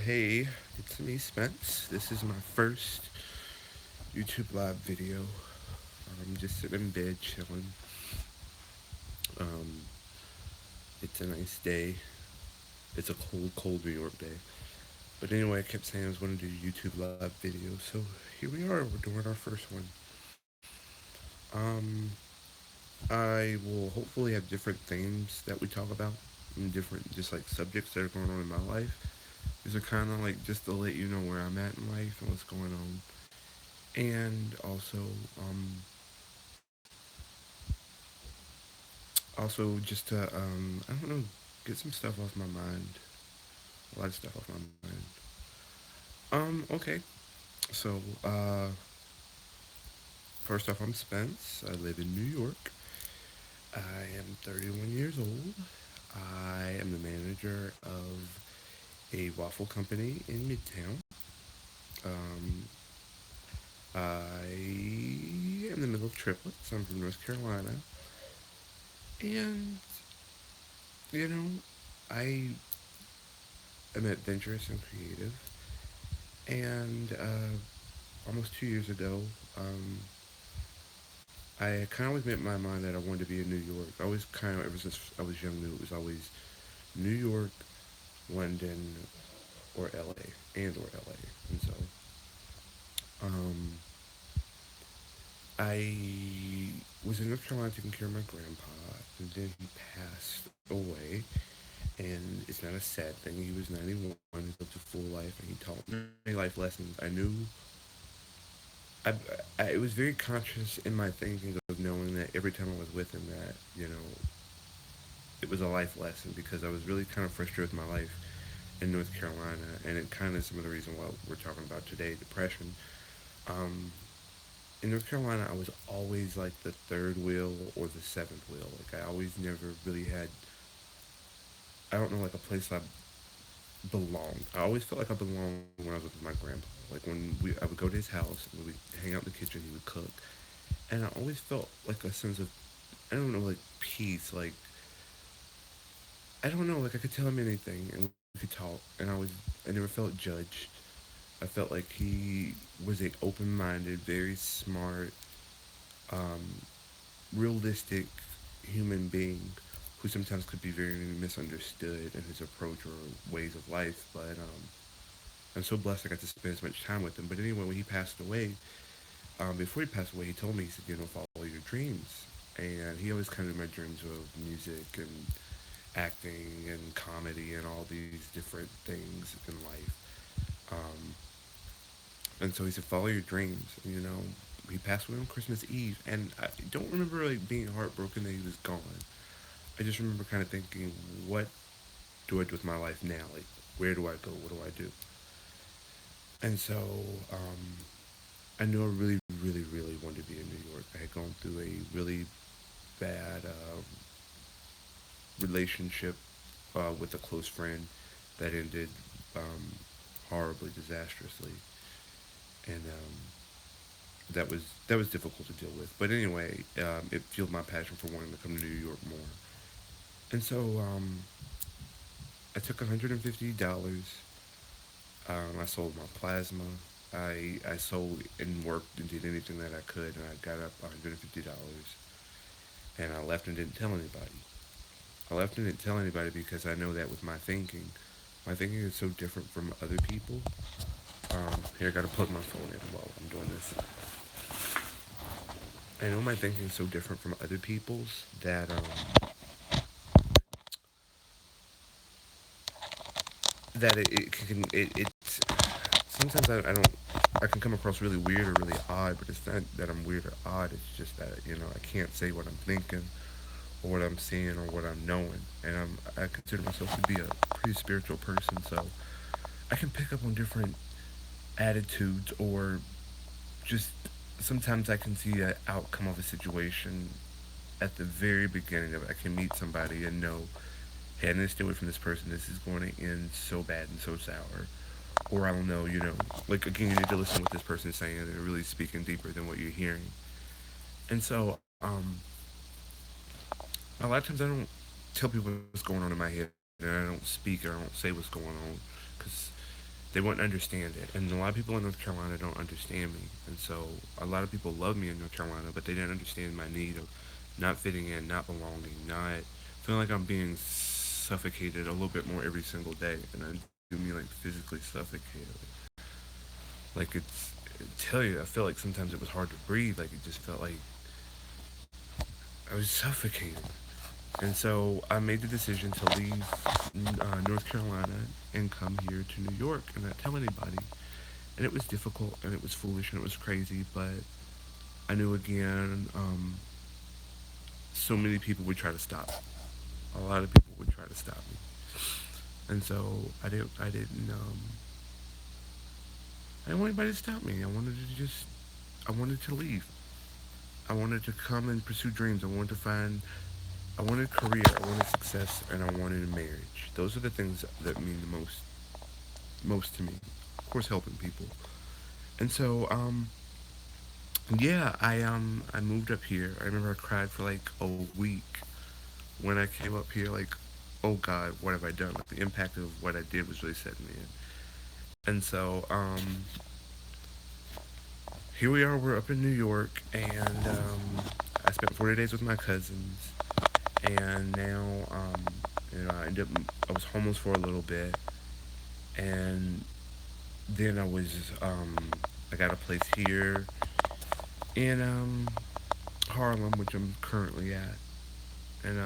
Hey, it's me, Spence. This is my first YouTube live video. I'm just sitting in bed chilling. Um, it's a nice day. It's a cold, cold New York day. But anyway, I kept saying I was going to do a YouTube live video, so here we are. We're doing our first one. Um, I will hopefully have different themes that we talk about, and different just like subjects that are going on in my life. These are kind of like just to let you know where I'm at in life and what's going on, and um, also just to I don't know, get some stuff off my mind. A lot of stuff off my mind. Okay. So, first off, I'm Spence. I live in New York. I am 31 years old. I am the manager of a waffle company in Midtown. Um, I am the middle of triplets. I'm from North Carolina. And, you know, I am adventurous and creative. And almost 2 years ago, um, I kind of always made in my mind that I wanted to be in New York. I always kind of, ever since I was young, knew it was always New York, London, or LA, and or LA. And so, um, I was in North Carolina taking care of my grandpa, and then he passed away. And it's not a sad thing. He was 91. He lived a full life, and he taught me life lessons. I, it was very conscious in my thinking of knowing that every time I was with him, that it was a life lesson because I was really kind of frustrated with my life in North Carolina, and it kind of some of the reason why we're talking about today, depression. Um, in North Carolina, I was always like the third wheel or the seventh wheel. Like I always never really had, I don't know, like a place I belonged. I always felt like I belonged when I was with my grandpa. Like I would go to his house and we would hang out in the kitchen. He would cook, and I always felt like a sense of, I don't know, like peace. Like I don't know, like I could tell him anything and we could talk, and I never felt judged. I felt like he was a open-minded, very smart, um, realistic human being who sometimes could be very misunderstood in his approach or ways of life. But I'm so blessed I got to spend as much time with him. But anyway, when he passed away, before he passed away, he told me, he said, follow your dreams. And he always kind of my dreams of music and acting and comedy and all these different things in life. And so he said, follow your dreams. And, he passed away on Christmas Eve, and I don't remember like being heartbroken that he was gone. I just remember kind of thinking, what do I do with my life now? Like, where do I go? What do I do? And so I knew I really, really, really wanted to be in New York. I had gone through a really bad relationship with a close friend that ended um, horribly, disastrously, and that was difficult to deal with. But anyway, it fueled my passion for wanting to come to New York more. And so I took $150. I sold my plasma. I sold and worked and did anything that I could, and I got up $150, and I left and didn't tell anybody. I left and didn't tell anybody because I know that with my thinking is so different from other people. Here, I gotta plug my phone in while I'm doing this. I know my thinking is so different from other people's that it can it sometimes I don't, I can come across really weird or really odd, but it's not that I'm weird or odd. It's just that I can't say what I'm thinking or what I'm seeing or what I'm knowing, and I consider myself to be a pretty spiritual person, so I can pick up on different attitudes or just sometimes I can see an outcome of a situation at the very beginning of it. I can meet somebody and know, hey, I need to stay away from this person. This is going to end so bad and so sour. Or I don't know, like again, you need to listen to what this person's saying. They're really speaking deeper than what you're hearing. And so, a lot of times I don't tell people what's going on in my head, and I don't speak or I don't say what's going on, because they wouldn't understand it. And a lot of people in North Carolina don't understand me. And so a lot of people love me in North Carolina, but they didn't understand my need of not fitting in, not belonging, not feeling like I'm being suffocated a little bit more every single day. And I do mean like physically suffocated. Like I tell you, I feel like sometimes it was hard to breathe. Like it just felt like I was suffocating. And so I made the decision to leave North Carolina and come here to New York and not tell anybody. And it was difficult and it was foolish and it was crazy, but I knew again, so many people would try to stop me. A lot of people would try to stop me. And so I didn't want anybody to stop me. I wanted to leave. I wanted to come and pursue dreams. I wanted career, I wanted success, and I wanted a marriage. Those are the things that mean the most to me. Of course, helping people. And so, yeah, I moved up here. I remember I cried for like a week when I came up here. Like, oh God, what have I done? Like the impact of what I did was really setting me in. And so, here we are. We're up in New York, and I spent 40 days with my cousins, and now, I ended up. I was homeless for a little bit, and then I got a place here in Harlem, which I'm currently at, and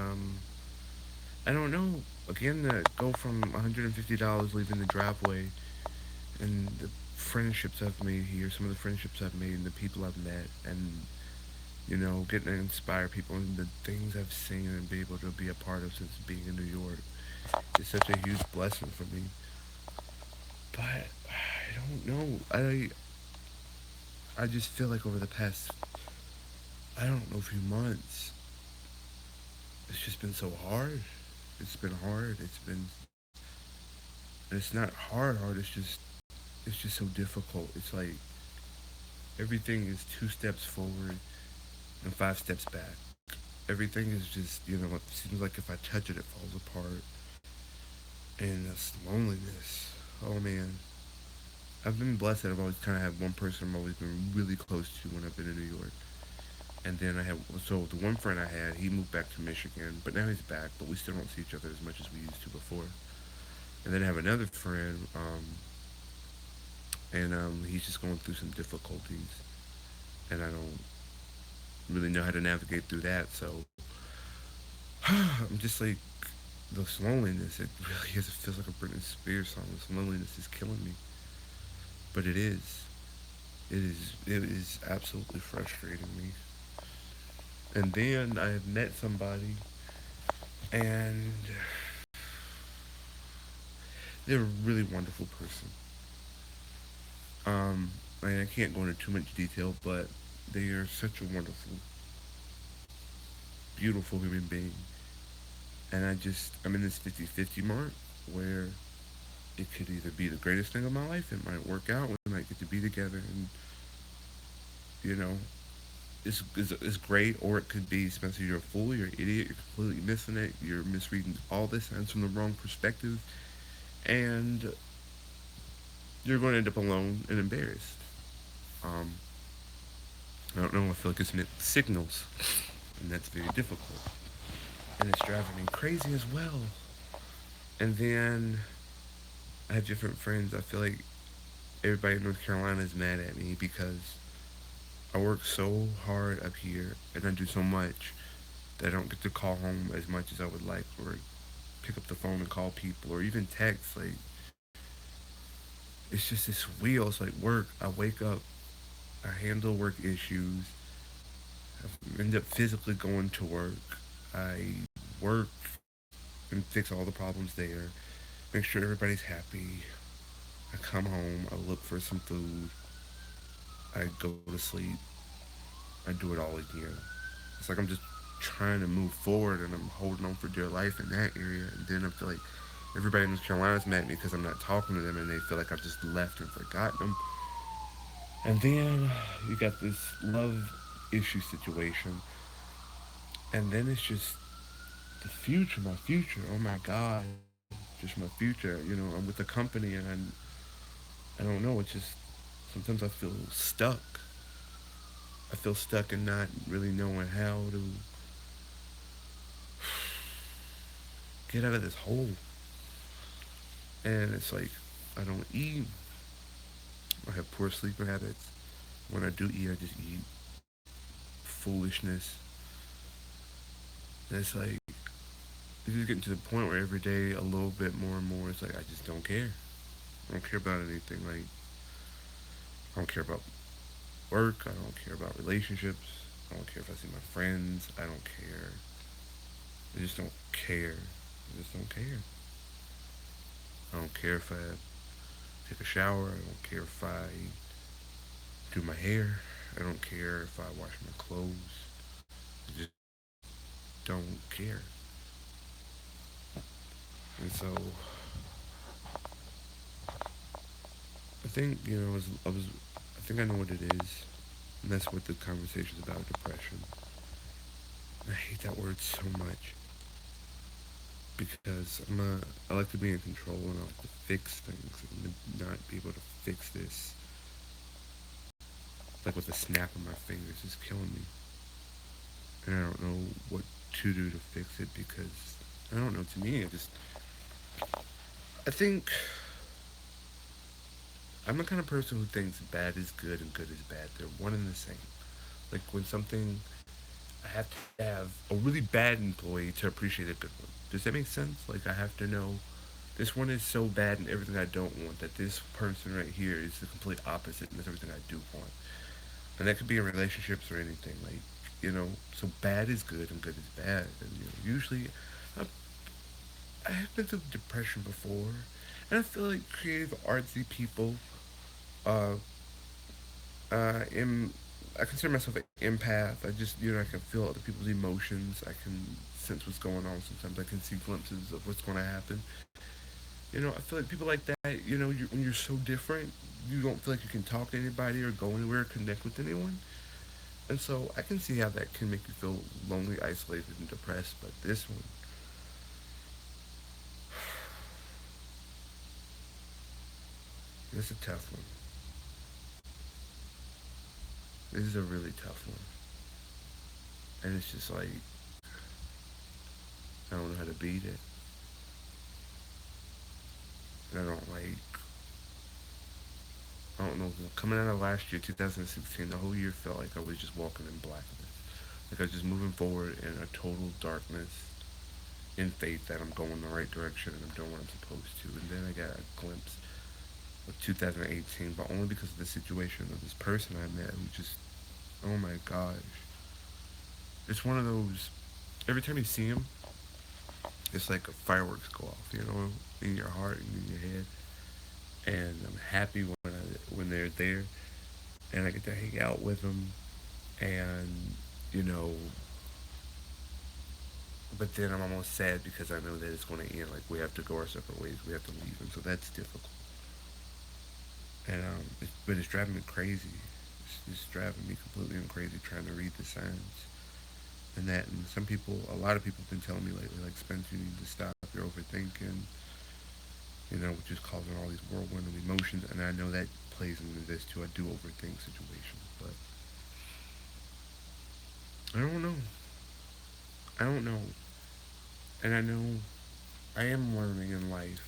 I don't know. Again, to go from $150 leaving the driveway, and the friendships I've made here, some of the friendships I've made, and the people I've met, and getting to inspire people, and the things I've seen and be able to be a part of since being in New York, is such a huge blessing for me. But I don't know. I just feel like over the past, I don't know, few months, it's just been so hard. It's been hard. And it's not hard. It's just so difficult. It's like everything is two steps forward and five steps back. Everything is just, it seems like if I touch it, it falls apart. And this loneliness. Oh man. I've been blessed that I've always kind of had one person I've always been really close to when I've been in New York. And then so the one friend I had, he moved back to Michigan, but now he's back, but we still don't see each other as much as we used to before. And then I have another friend, and he's just going through some difficulties, and I don't really know how to navigate through that. So I'm just like, this loneliness, it really is, it feels like a Britney Spears song. This loneliness is killing me. But it is. It is absolutely frustrating me. And then I have met somebody, and they're a really wonderful person. Um, I can't go into too much detail, but they are such a wonderful, beautiful human being. And I'm in this 50-50 mark where it could either be the greatest thing of my life, it might work out, we might get to be together, and, you know, it's great, or it could be, Spencer, you're a fool, you're an idiot, you're completely missing it, you're misreading all this, and it's from the wrong perspective, and you're going to end up alone and embarrassed. Um, I don't know, I feel like it's mixed signals, and that's very difficult. And it's driving me crazy as well. And then I have different friends. I feel like everybody in North Carolina is mad at me because I work so hard up here and I do so much that I don't get to call home as much as I would like, or pick up the phone and call people, or even text. Like, it's just this wheel. It's like work. I wake up, I handle work issues, I end up physically going to work. I work and fix all the problems there, make sure everybody's happy. I come home, I look for some food, I go to sleep, I do it all again. It's like I'm just trying to move forward and I'm holding on for dear life in that area. And then I feel like everybody in North Carolina's mad at me because I'm not talking to them and they feel like I've just left and forgotten them. And then you got this love issue situation. And then it's just the future, my future. Oh my God, just my future. I'm with the company and I don't know. It's just sometimes I feel stuck. I feel stuck and not really knowing how to get out of this hole. And it's like I don't eat. I have poor sleeping habits. When I do eat, I just eat foolishness. And it's like it's just getting to the point where every day a little bit more and more. It's like I just don't care. I don't care about anything. Like I don't care about work. I don't care about relationships. I don't care if I see my friends. I don't care. I just don't care. I just don't care. I don't care if I take a shower. I don't care if I do my hair. I don't care if I wash my clothes. I just don't care. And so I think I think I know what it is, and that's what the conversation's about: depression. And I hate that word so much because I like to be in control and I like to fix things and to not be able to fix this like with a snap of my fingers is killing me, and I don't know what to do to fix it because I don't know. To me, I think I'm the kind of person who thinks bad is good and good is bad. They're one and the same. Like when something, I have to have a really bad employee to appreciate a good one. Does that make sense? Like I have to know this one is so bad and everything I don't want that this person right here is the complete opposite and that's everything I do want. And that could be in relationships or anything. Like so bad is good and good is bad. And usually, I, I have been through depression before, and I feel like creative, artsy people uh, am I consider myself an empath. I just I can feel other people's emotions. I can sense what's going on. Sometimes I can see glimpses of what's going to happen. I feel like people like that. When you're so different, you don't feel like you can talk to anybody or go anywhere, or connect with anyone. And so I can see how that can make you feel lonely, isolated, and depressed. But this one, this is a tough one. This is a really tough one. And it's just like I don't know how to beat it. And I don't know. Coming out of last year, 2016, the whole year felt like I was just walking in blackness. Like I was just moving forward in a total darkness, in faith that I'm going the right direction and I'm doing what I'm supposed to. And then I got a glimpse of 2018, but only because of the situation of this person I met who just, oh my gosh. It's one of those, every time you see him, it's like fireworks go off, in your heart and in your head. And I'm happy when they're there and I get to hang out with them and you know but then I'm almost sad because I know that it's going to end. Like we have to go our separate ways. We have to leave, and so that's difficult. And but it's driving me crazy. It's driving me completely crazy trying to read the signs and that. And a lot of people have been telling me lately, like Spence, you need to stop. You're overthinking. Which is causing all these whirlwind of emotions. And I know that plays into this too. I do overthink situations, but I don't know. I don't know. And I know I am learning in life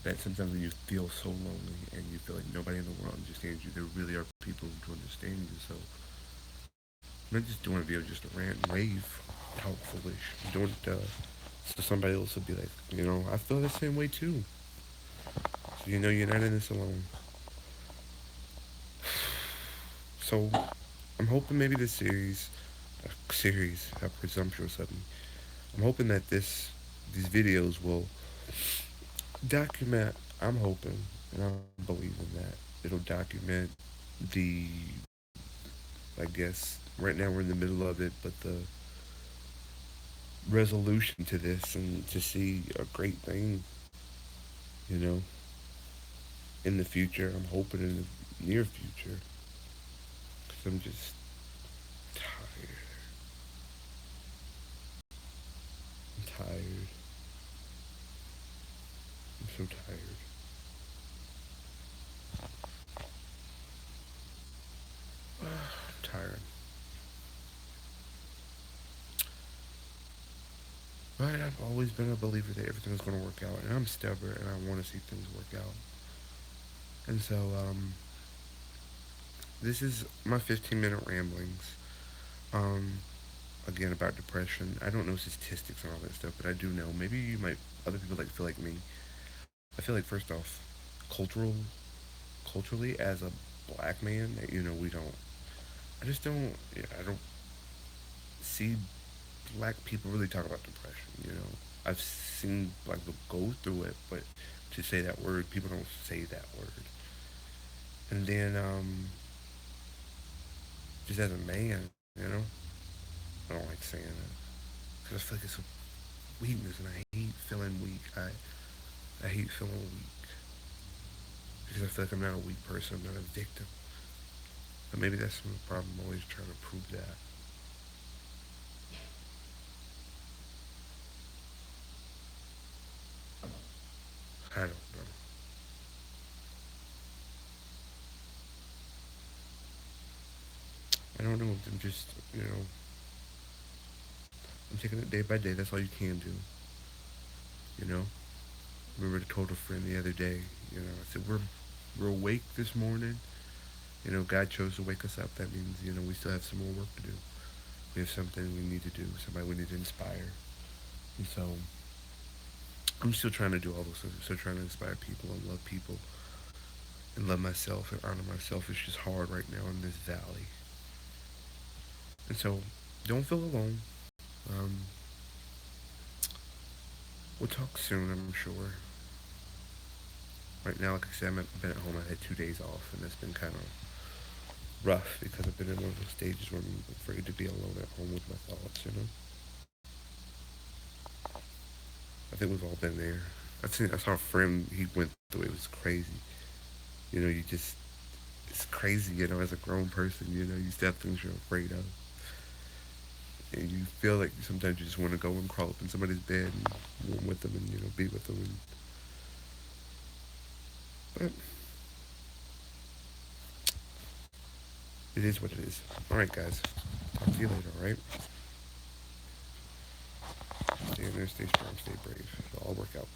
that sometimes when you feel so lonely and you feel like nobody in the world understands you, there really are people who understand you. So I'm not just doing a video just to rant and rave, talk foolish. I'm doing it so somebody else will be like, I feel the same way too. So you're not in this alone. So I'm hoping maybe this series, how presumptuous of me. I'm hoping that these videos will document. I'm hoping, and I'm believing that it'll document the. I guess right now we're in the middle of it, but the resolution to this and to see a great thing, you know, in the future. I'm hoping in the near future, because I'm just tired. I'm tired. I'm so tired. But I've always been a believer that everything's going to work out, and I'm stubborn, and I want to see things work out. And so, this is my 15-minute ramblings. Um, Again about depression. I don't know statistics and all that stuff, but I do know. Maybe you might. Other people like feel like me. I feel like first off, culturally, as a black man, that we don't. I just don't. Yeah, I don't see black people really talk about depression. I've seen black people go through it, but to say that word, people don't say that word. And then, just as a man, I don't like saying it because I feel like it's a weakness, and I hate feeling weak. I hate feeling weak because I feel like I'm not a weak person. I'm not a victim. But maybe that's the problem. I'm always trying to prove that. I don't know. I don't know. I'm just, I'm taking it day by day. That's all you can do. You know. I remember I told a friend the other day. I said we're awake this morning. God chose to wake us up. That means we still have some more work to do. We have something we need to do. Somebody we need to inspire. And so I'm still trying to do all those things. I'm still trying to inspire people and love people and love myself and honor myself. It's just hard right now in this valley. And so don't feel alone. Um, we'll talk soon, I'm sure. Right now, like I said, I've been at home. I had 2 days off, and it's been kind of rough because I've been in one of those stages where I'm afraid to be alone at home with my thoughts. I think we've all been there. I saw a friend, he went through it. It was crazy. You just, it's crazy, as a grown person, you still have things you're afraid of. And you feel like sometimes you just want to go and crawl up in somebody's bed and warm with them and, be with them. But it is what it is. All right, guys. Talk to you later, all right? Stay in there, stay strong, stay brave. It'll all work out.